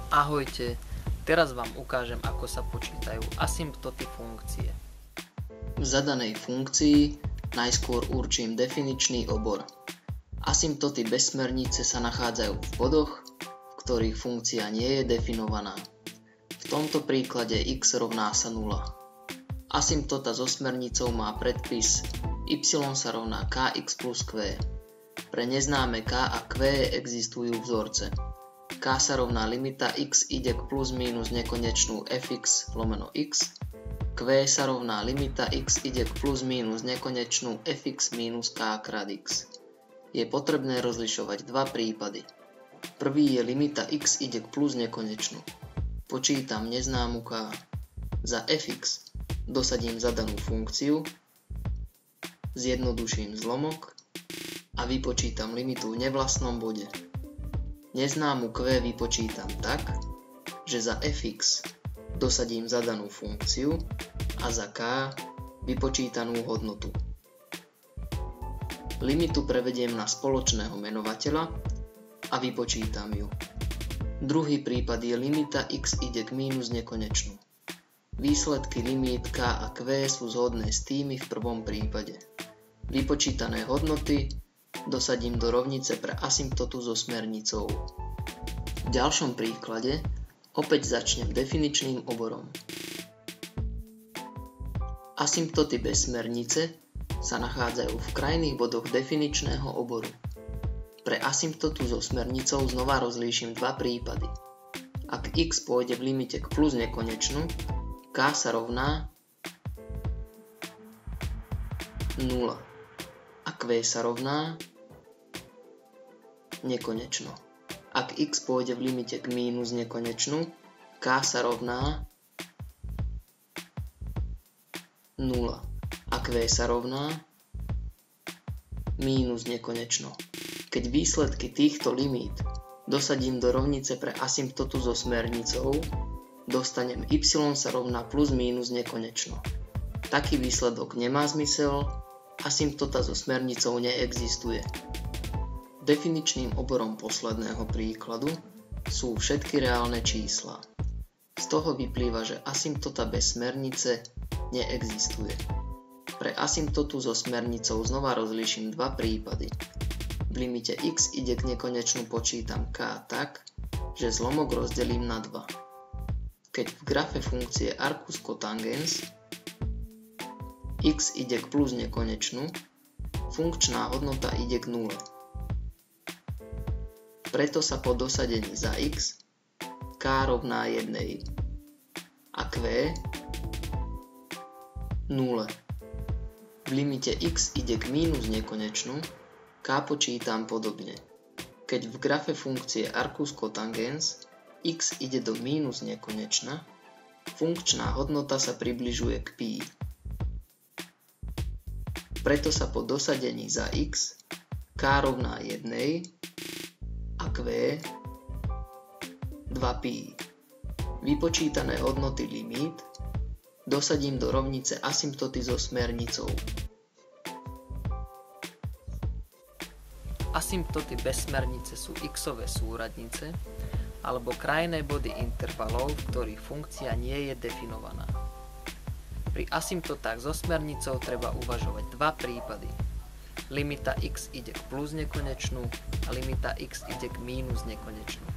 Ahojte, teraz vám ukážem, ako sa počítajú asymptoty funkcie. V zadanej funkcii najskôr určím definičný obor. Asymptoty bez smernice sa nachádzajú v bodoch, v ktorých funkcia nie je definovaná. V tomto príklade x rovná sa 0. Asymptota so smernicou má predpis y sa rovná kx plus q. Pre neznáme k a q existujú vzorce. K sa rovná limita x ide k plus minus nekonečnú fx lomeno x. Q sa rovná limita x ide k plus minus nekonečnú fx minus k krát x. Je potrebné rozlišovať dva prípady. Prvý je limita x ide k plus nekonečnú. Počítam neznámu k. Za fx dosadím zadanú funkciu, zjednoduším zlomok a vypočítam limitu v nevlastnom bode. Neznámu q vypočítam tak, že za fx dosadím zadanú funkciu a za k vypočítanú hodnotu. Limitu prevediem na spoločného menovateľa a vypočítam ju. Druhý prípad je limita x ide k mínus nekonečnú. Výsledky limít k a q sú zhodné s tými v prvom prípade. Vypočítané hodnoty dosadím do rovnice pre asymptotu so smernicou. V ďalšom príklade opäť začnem definičným oborom. Asymptoty bez smernice sa nachádzajú v krajných bodoch definičného oboru. Pre asymptotu so smernicou znova rozlíšim dva prípady. Ak x pôjde v limite k plus nekonečnú, k sa rovná 0 a q sa rovná nekonečno. Ak x pôjde v limite k mínus nekonečnú, k sa rovná 0 a q sa rovná mínus nekonečno. Keď výsledky týchto limít dosadím do rovnice pre asymptotu so smernicou, dostanem y sa rovná plus mínus nekonečno. Taký výsledok nemá zmysel, asymptota so smernicou neexistuje. Definičným oborom posledného príkladu sú všetky reálne čísla. Z toho vyplýva, že asymptota bez smernice neexistuje. Pre asymptotu so smernicou znova rozlíšim dva prípady. V limite x ide k nekonečnu počítam k tak, že zlomok rozdelím na 2. Keď v grafe funkcie arcus cotangens x ide k plus nekonečnú, funkčná hodnota ide k 0. Preto sa po dosadení za x k rovná 1 a q 0. V limite x ide k mínus nekonečnú, k počítam podobne. Keď v grafe funkcie arcus cotangens x ide do mínus nekonečna, funkčná hodnota sa približuje k pi. Preto sa po dosadení za x k rovná 1 a q 2pi. Vypočítané hodnoty limít dosadím do rovnice asymptoty so smernicou. Asymptoty bez smernice sú x-ové súradnice alebo krajné body intervalov, v ktorých funkcia nie je definovaná. Pri asymptotách so smernicou treba uvažovať dva prípady. Limita x ide k plus nekonečnú a limita x ide k mínus nekonečnú.